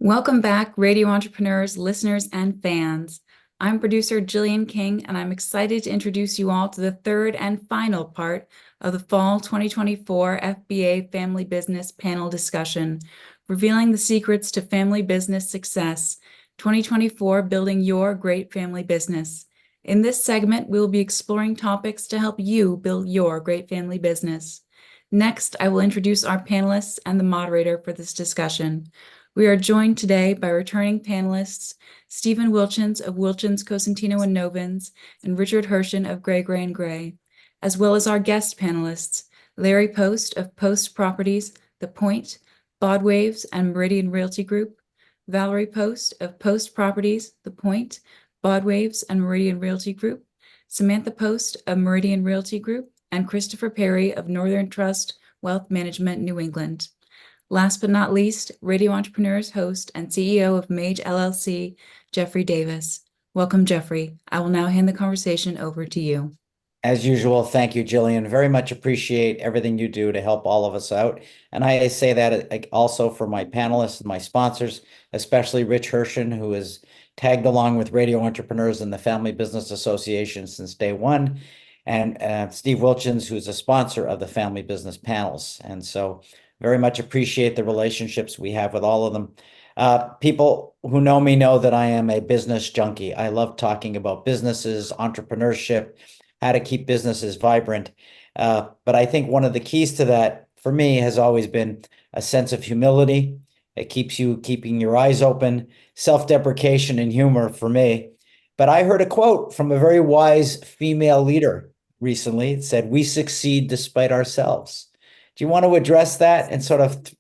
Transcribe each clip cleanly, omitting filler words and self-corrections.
Welcome back, radio entrepreneurs, listeners, and fans. I'm producer Jillian King, and I'm excited to introduce you all to the third and final part of the Fall 2024 FBA Family Business Panel Discussion, revealing the secrets to family business success, 2024 Building Your Great Family Business. In this segment, we will be exploring topics to help you build your great family business. Next, I will introduce our panelists and the moderator for this discussion. We are joined today by returning panelists Stephen Wilchins of Wilchins, Cosentino, and Novins, and Richard Hirschen of Gray, Gray, and Gray, as well as our guest panelists, Larry Post of Post Properties, The Point, BodyWaves, and Meridian Realty Group, Valerie Post of Post Properties, The Point, BodyWaves, and Meridian Realty Group, Samantha Post of Meridian Realty Group, and Christopher Perry of Northern Trust Wealth Management, New England. Last but not least, Radio Entrepreneurs host and CEO of Mage LLC, Jeffrey Davis. Welcome, Jeffrey. I will now hand the conversation over to you. As usual, thank you, Jillian. Very much appreciate everything you do to help all of us out. And I say that also for my panelists and my sponsors, especially Rich Hirschen, who has tagged along with Radio Entrepreneurs and the Family Business Association since day one, and Steve Wilchins, who's a sponsor of the Family Business Panels. And so very much appreciate the relationships we have with all of them. People who know me know that I am a business junkie. I love talking about businesses, entrepreneurship, how to keep businesses vibrant. But I think one of the keys to that for me has always been a sense of humility. It keeps you keeping your eyes open, self-deprecation and humor for me. But I heard a quote from a very wise female leader recently. It said, "We succeed despite ourselves." Do you want to address that and sort of,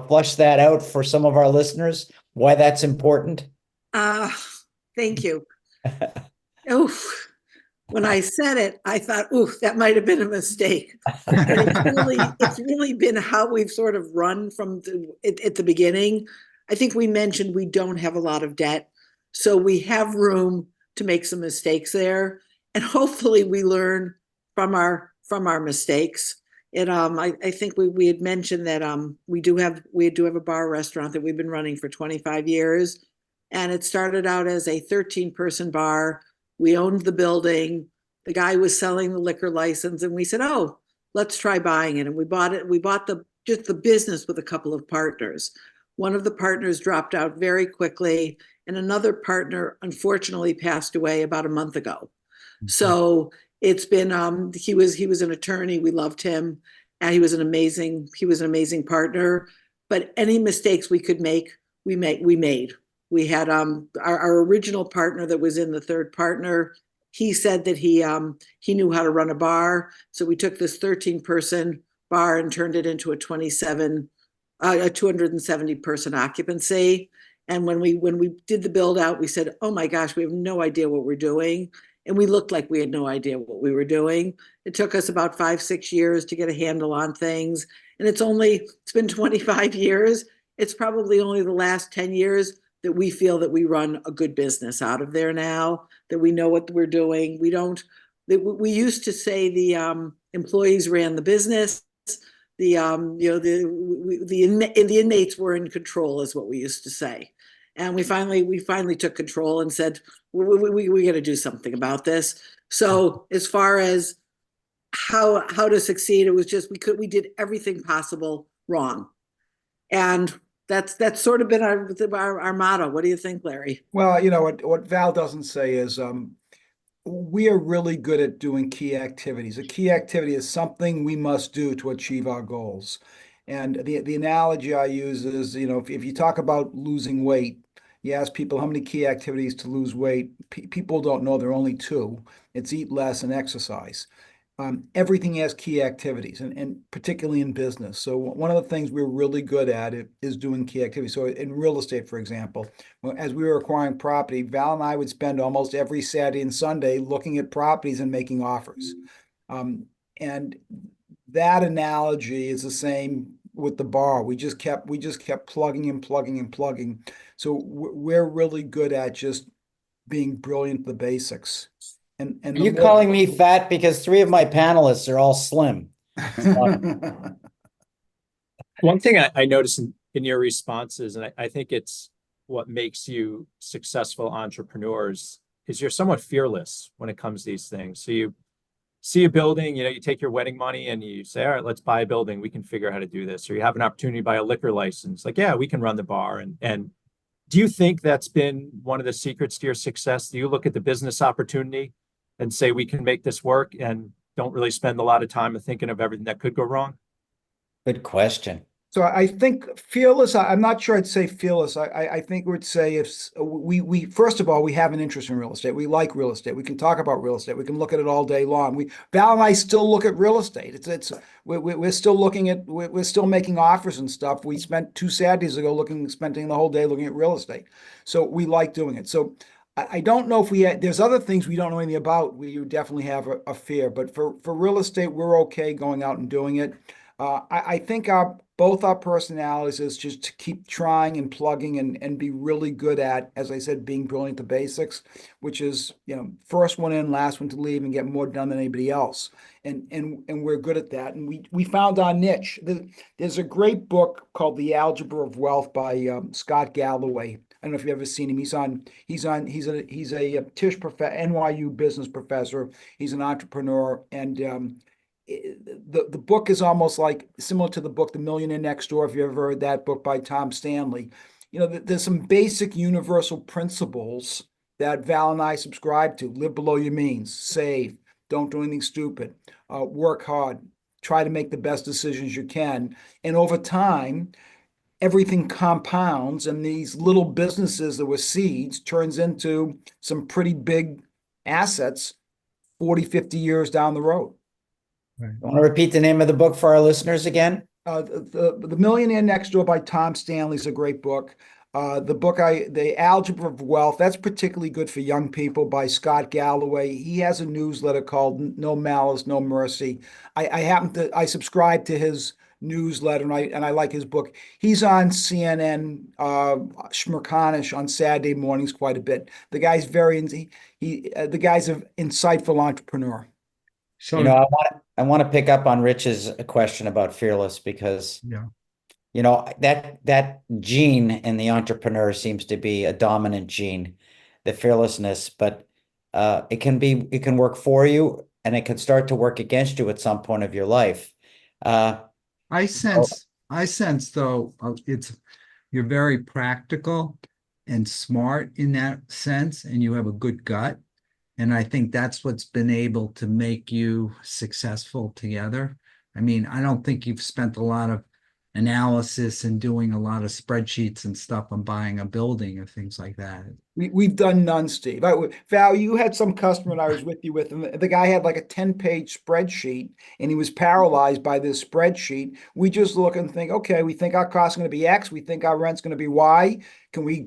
flush that out for some of our listeners, why that's important? Thank you. Oof. When I said it, I thought, oof, that might have been a mistake. It's really been how we've sort of run from at the beginning. I think we mentioned we don't have a lot of debt, so we have room to make some mistakes there, and hopefully we learn from our mistakes. I think we had mentioned that we do have a bar restaurant that we've been running for 25 years, and it started out as a 13-person bar. We owned the building. The guy was selling the liquor license, and we said, "Oh, let's try buying it." And we bought it. We bought just the business with a couple of partners. One of the partners dropped out very quickly, and another partner unfortunately passed away about a month ago. Mm-hmm. So it's been he was an attorney. We loved him, and he was an amazing partner. But any mistakes we could make, we made. We had our original partner that was in the third partner. He said that he knew how to run a bar, so we took this 13-person bar and turned it into a 270-person occupancy. And when we did the build out, we said, "Oh my gosh, we have no idea what we're doing." And we looked like we had no idea what we were doing. It took us about 5-6 years to get a handle on things. And it's been 25 years. It's probably only the last 10 years that we feel that we run a good business out of there now, that we know what we're doing. We used to say the employees ran the business. The inmates were in control, is what we used to say. And we finally took control and said, we got to do something about this. So as far as how to succeed, it was just we did everything possible wrong, and that's sort of been our motto. What do you think, Larry? Well, what Val doesn't say is we are really good at doing key activities. A key activity is something we must do to achieve our goals. And the analogy I use is, if you talk about losing weight, you ask people how many key activities to lose weight. People don't know. There are only two. It's eat less and exercise. Everything has key activities, and particularly in business. So one of the things we're really good at is doing key activities. So in real estate, for example, as we were acquiring property, Val and I would spend almost every Saturday and Sunday looking at properties and making offers. And that analogy is the same with the bar. We just kept plugging and plugging and plugging. So we're really good at just being brilliant at the basics. And are you calling me fat? Because 3 of my panelists are all slim. One thing I noticed in your responses, and I think it's what makes you successful entrepreneurs is you're somewhat fearless when it comes to these things. So you see a building, you take your wedding money and you say, all right, let's buy a building. We can figure out how to do this. Or you have an opportunity to buy a liquor license. Like, yeah, we can run the bar. And do you think that's been one of the secrets to your success? Do you look at the business opportunity and say, we can make this work, and don't really spend a lot of time thinking of everything that could go wrong? Good question. So I think fearless, I'm not sure I'd say fearless. I think we'd say if we first of all, we have an interest in real estate. We like real estate. We can talk about real estate. We can look at it all day long. Val and I still look at real estate. We're still looking at, we're still making offers and stuff. We spent 2 Saturdays ago spending the whole day looking at real estate. So we like doing it. So I don't know if there's other things we don't know anything about. We definitely have a fear, but for real estate, we're okay going out and doing it. I think both our personalities is just to keep trying and plugging and be really good at, as I said, being brilliant at the basics, which is, first one in, last one to leave, and get more done than anybody else. And we're good at that. And we found our niche. There's a great book called The Algebra of Wealth by Scott Galloway. I don't know if you've ever seen him. He's a Tisch NYU business professor. He's an entrepreneur, and the book is almost like similar to the book The Millionaire Next Door, if you ever heard that book by Tom Stanley. There's some basic universal principles that Val and I subscribe to. Live below your means, save, don't do anything stupid, work hard, try to make the best decisions you can. And over time, everything compounds, and these little businesses that were seeds turns into some pretty big assets 40, 50 years down the road. You want to repeat the name of the book for our listeners again? The Millionaire Next Door by Tom Stanley is a great book. The Algebra of Wealth, that's particularly good for young people, by Scott Galloway. He has a newsletter called No Malice, No Mercy. I subscribe to his newsletter, and I like his book. He's on CNN, Schmerkanish on Saturday mornings quite a bit. The guy's the guy's an insightful entrepreneur. So I want to pick up on Rich's question about fearless, because that gene in the entrepreneur seems to be a dominant gene, the fearlessness, but it can work for you, and it can start to work against you at some point of your life. I sense though, you're very practical and smart in that sense, and you have a good gut. And I think that's what's been able to make you successful together. I mean, I don't think you've spent a lot of analysis and doing a lot of spreadsheets and stuff on buying a building or things like that. We've done none, Steve. Val, you had some customer I was with you with, and the guy had like a 10-page spreadsheet, and he was paralyzed by this spreadsheet. We just look and think, okay, we think our costs are going to be X. We think our rent's going to be Y. Can we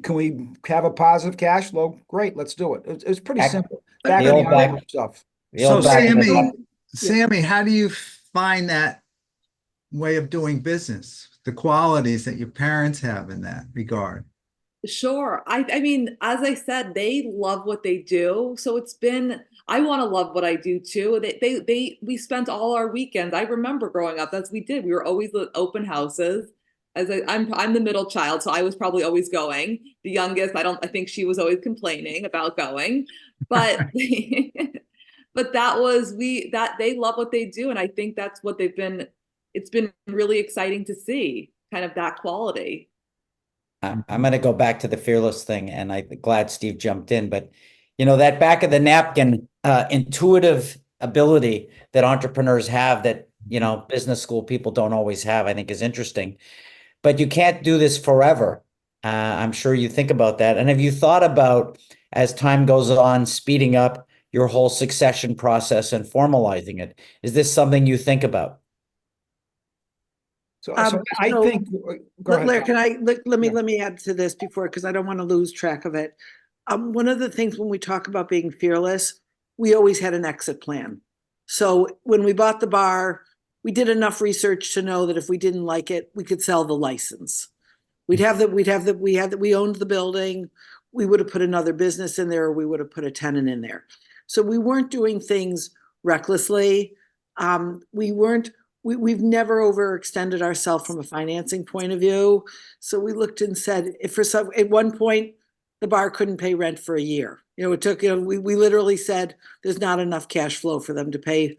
have a positive cash flow? Great, let's do it. It's pretty simple. Stuff. So Sammy, how do you find that way of doing business, the qualities that your parents have in that regard? Sure. I mean, as I said, they love what they do. So I want to love what I do too. We spent all our weekends. I remember growing up, that's what we did. We were always at open houses. I'm the middle child, so I was probably always going. The youngest, I think she was always complaining about going, but but they love what they do. And I think that's what it's been really exciting to see, kind of that quality. I'm going to go back to the fearless thing, and I'm glad Steve jumped in, but that back of the napkin intuitive ability that entrepreneurs have that, business school people don't always have, I think is interesting. But you can't do this forever. I'm sure you think about that. And have you thought about, as time goes on, speeding up your whole succession process and formalizing it? Is this something you think about? So I think. Go ahead. Larry, let me add to this before, because I don't want to lose track of it. One of the things when we talk about being fearless, we always had an exit plan. So when we bought the bar, we did enough research to know that if we didn't like it, we could sell the license. We owned the building. We would have put another business in there, or we would have put a tenant in there. So we weren't doing things recklessly. We weren't we've never overextended ourselves from a financing point of view. So we looked and said, if for some, at one point, the bar couldn't pay rent for a year. It took, we literally said there's not enough cash flow for them to pay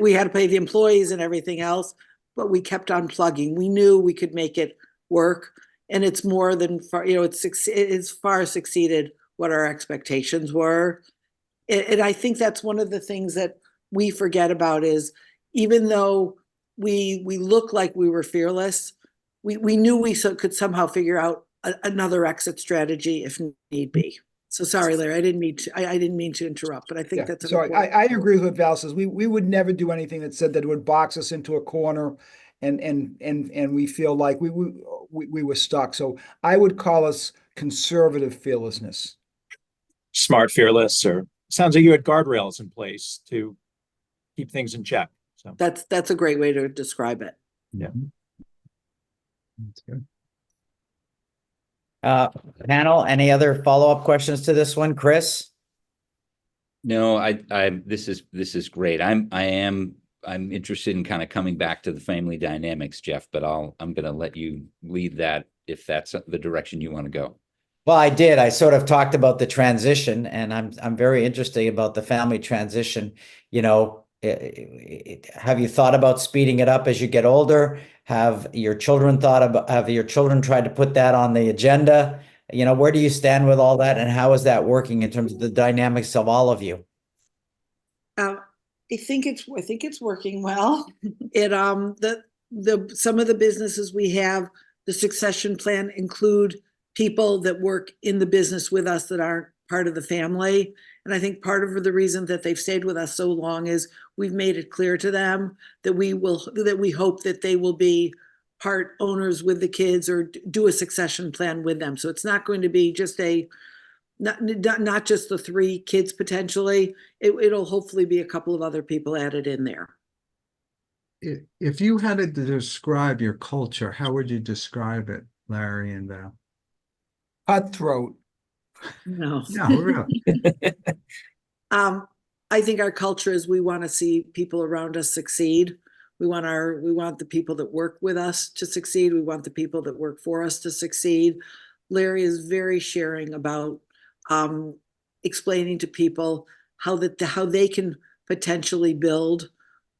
we had to pay the employees and everything else, but we kept on plugging. We knew we could make it work, and it's more than far, it's far succeeded what our expectations were. And I think that's one of the things that we forget about is, even though we look like we were fearless, we knew we could somehow figure out another exit strategy if need be. So sorry, Larry, I didn't mean to interrupt, but I think that's so I agree with what Val says. We would never do anything that said that it would box us into a corner and we feel like we were stuck. So I would call us conservative fearlessness. Smart fearless, or sounds like you had guardrails in place to keep things in check. So that's a great way to describe it. Yeah. That's good. Panel, any other follow-up questions to this one, Chris? No, this is great. I'm interested in kind of coming back to the family dynamics, Jeff, but I'm going to let you lead that if that's the direction you want to go. Well, I did. I sort of talked about the transition, and I'm very interested about the family transition. Have you thought about speeding it up as you get older? Have your children tried to put that on the agenda? Where do you stand with all that, and how is that working in terms of the dynamics of all of you? I think it's working well. Some of the businesses we have, the succession plan include people that work in the business with us that aren't part of the family. And I think part of the reason that they've stayed with us so long is we've made it clear to them that we hope that they will be part owners with the kids or do a succession plan with them. So it's not going to be just not just the 3 kids potentially. It'll hopefully be a couple of other people added in there. If you had to describe your culture, how would you describe it, Larry and Val? Cutthroat. No. No, really. I think our culture is we want to see people around us succeed. We want the people that work with us to succeed. We want the people that work for us to succeed. Larry is very sharing about explaining to people how they can potentially build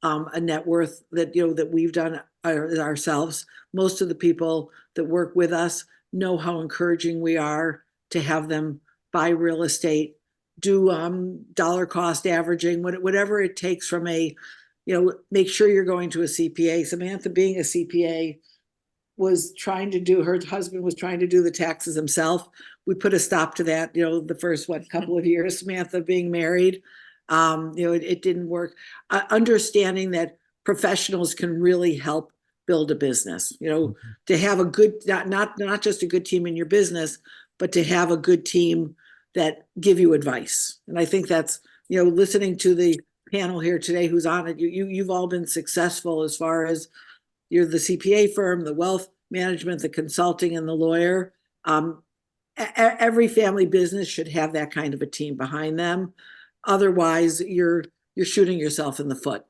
a net worth that we've done ourselves. Most of the people that work with us know how encouraging we are to have them buy real estate, do dollar cost averaging, whatever it takes from make sure you're going to a CPA. Samantha, being a CPA, her husband was trying to do the taxes himself. We put a stop to that, the first couple of years, Samantha being married. It didn't work. Understanding that professionals can really help build a business, to have a good, not just a good team in your business, but to have a good team that give you advice. And I think that's, listening to the panel here today who's on it, you've all been successful as far as you're the CPA firm, the wealth management, the consulting, and the lawyer. Every family business should have that kind of a team behind them. Otherwise, you're shooting yourself in the foot.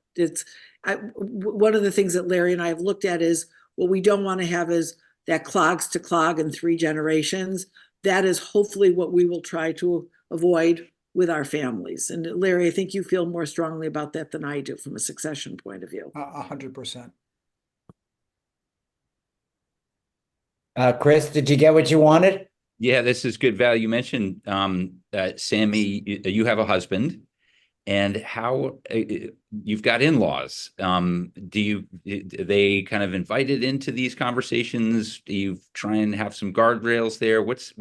One of the things that Larry and I have looked at is what we don't want to have is that clogs to clog in 3 generations. That is hopefully what we will try to avoid with our families. And Larry, I think you feel more strongly about that than I do from a succession point of view. 100%. Chris, did you get what you wanted? Yeah, this is good value. You mentioned, Sammy, you have a husband, and how you've got in-laws. Are they kind of invited into these conversations? Do you try and have some guardrails there? What's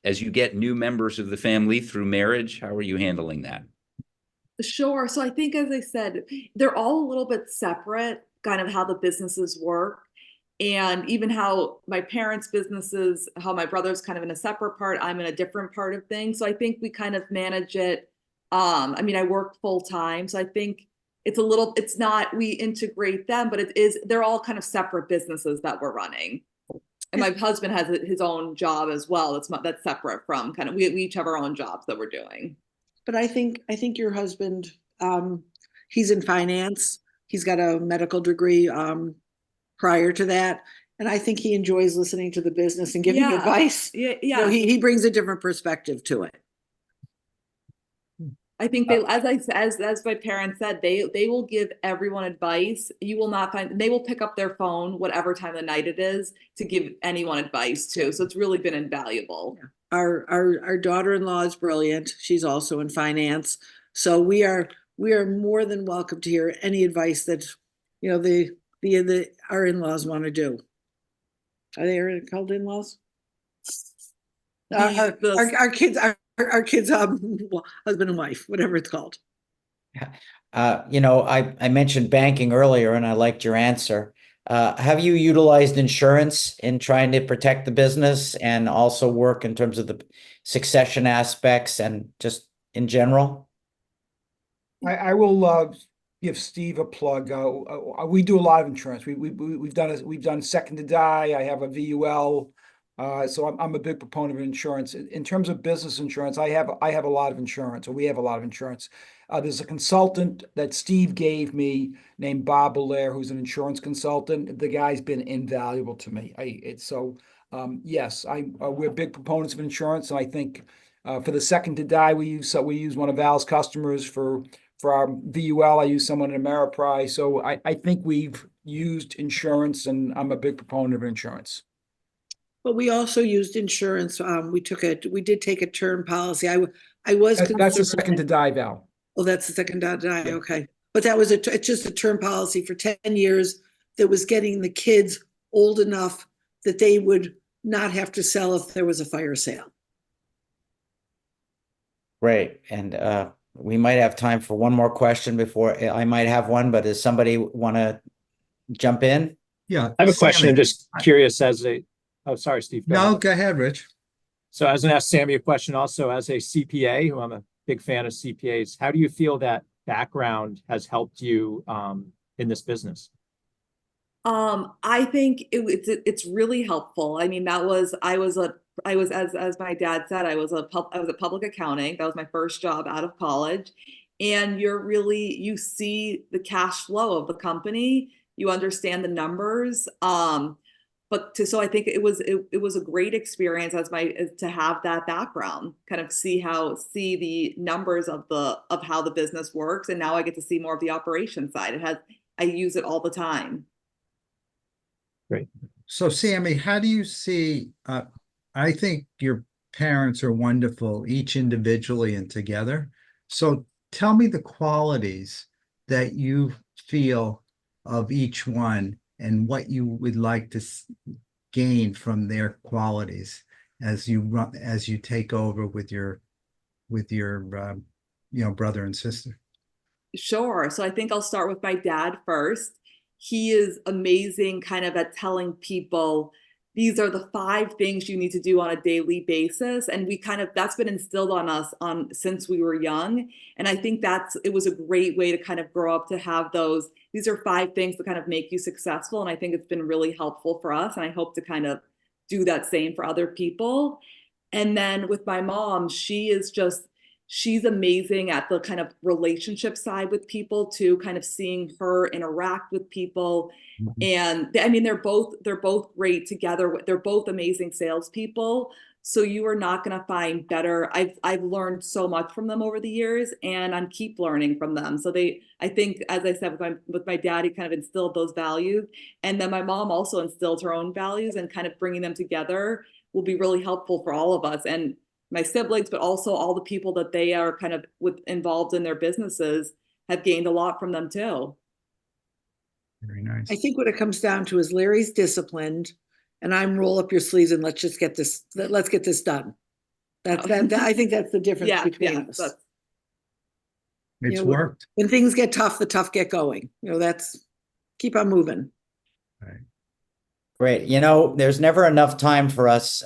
as you get new members of the family through marriage, how are you handling that? Sure. So I think, as I said, they're all a little bit separate, kind of how the businesses work. And even how my parents' businesses, how my brother's kind of in a separate part, I'm in a different part of things. So I think we kind of manage it. I work full time. So I think it's not, we integrate them, but they're all kind of separate businesses that we're running. And my husband has his own job as well. That's separate from kind of, we each have our own jobs that we're doing. But I think your husband, he's in finance. He's got a medical degree prior to that. And I think he enjoys listening to the business and giving Yeah. advice. Yeah, You know, he brings a different perspective to it. I think they, as my parents said, they will give everyone advice. You will not find, they will pick up their phone, whatever time of the night it is, to give anyone advice too. So it's really been invaluable. Our daughter-in-law is brilliant. She's also in finance. So we are more than welcome to hear any advice that, you know, our in-laws want to do. Are they called in-laws? Our kids, our kids, husband and wife, whatever it's called. You know, I mentioned banking earlier, and I liked your answer. Have you utilized insurance in trying to protect the business and also work in terms of the succession aspects and just in general? I will give Steve a plug. We do a lot of insurance. We've done second to die. I have a VUL. So I'm a big proponent of insurance. In terms of business insurance, I have a lot of insurance, or we have a lot of insurance. There's a consultant that Steve gave me named Bob Belair, who's an insurance consultant. The guy's been invaluable to me. Yes, we're big proponents of insurance, and I think for the second to die, we use one of Val's customers for our VUL. I use someone in Ameriprise. So I think we've used insurance, and I'm a big proponent of insurance. But we also used insurance. We did take a term policy. I was That's a second to die, Val. Oh, that's the second to die. Yeah. Okay. But that was it's just a term policy for 10 years that was getting the kids old enough that they would not have to sell if there was a fire sale. Great. And we might have time for one more question before I might have one, but does somebody want to jump in? Yeah. I have a question. Sammy. I'm just curious oh, sorry, Steve. No, go ahead, Rich. So I was going to ask Sammy a question also as a CPA, who I'm a big fan of CPAs. How do you feel that background has helped you in this business? I think it's really helpful. I mean, I was as my dad said, I was a public accounting. That was my first job out of college. And you see the cash flow of the company, you understand the numbers. So I think it was a great experience to have that background, kind of see the numbers of how the business works. And now I get to see more of the operation side. I use it all the time. Great. So Sammy, how do you see, I think your parents are wonderful, each individually and together. So tell me the qualities that you feel of each one and what you would like to gain from their qualities as you take over with your brother and sister. Sure. So I think I'll start with my dad first. He is amazing kind of at telling people, these are the 5 things you need to do on a daily basis. And that's been instilled on us since we were young. And I think it was a great way to kind of grow up to have these are 5 things that kind of make you successful. And I think it's been really helpful for us. And I hope to kind of do that same for other people. And then with my mom, she's amazing at the kind of relationship side with people too, kind of seeing her interact with people. Mm-hmm. And I mean, they're both great together. They're both amazing salespeople. So you are not going to find better. I've learned so much from them over the years, and I'm keep learning from them. So I think, as I said, with my dad, he kind of instilled those values. And then my mom also instilled her own values, and kind of bringing them together will be really helpful for all of us. And my siblings, but also all the people that they are kind of involved in their businesses have gained a lot from them too. Very nice. I think what it comes down to is Larry's disciplined, and I'm roll up your sleeves and let's get this done. I think that's the difference between us. It's worked. When things get tough, the tough get going. That's keep on moving. Right. Great. There's never enough time for us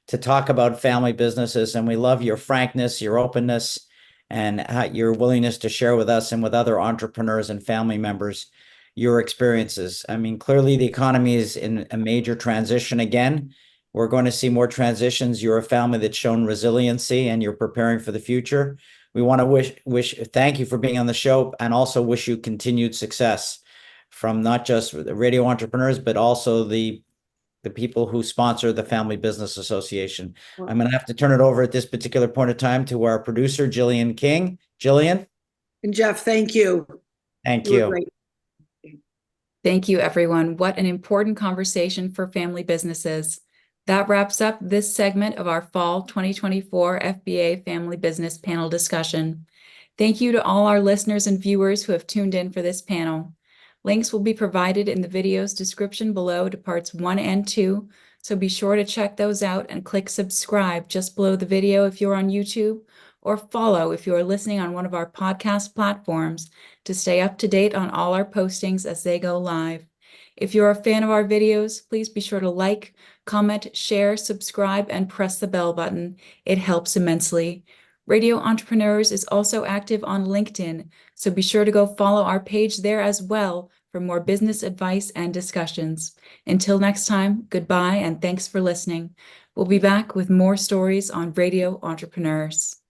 to talk about family businesses, and we love your frankness, your openness, and your willingness to share with us and with other entrepreneurs and family members your experiences. I mean, clearly the economy is in a major transition again. We're going to see more transitions. You're a family that's shown resiliency, and you're preparing for the future. we want to thank you for being on the show, and also wish you continued success from not just the radio entrepreneurs, but also the people who sponsor the Family Business Association. I'm going to have to turn it over at this particular point of time to our producer, Jillian King. Jillian? And Jeff, thank you. Thank You were you. great. Thank you, everyone. What an important conversation for family businesses. That wraps up this segment of our Fall 2024 FBA Family Business Panel discussion. Thank you to all our listeners and viewers who have tuned in for this panel. Links will be provided in the video's description below to parts 1 and 2, so be sure to check those out and click subscribe just below the video if you're on YouTube, or follow if you're listening on one of our podcast platforms to stay up to date on all our postings as they go live. If you're a fan of our videos, please be sure to like, comment, share, subscribe, and press the bell button. It helps immensely. Radio Entrepreneurs is also active on LinkedIn, so be sure to go follow our page there as well for more business advice and discussions. Until next time, goodbye and thanks for listening. We'll be back with more stories on Radio Entrepreneurs.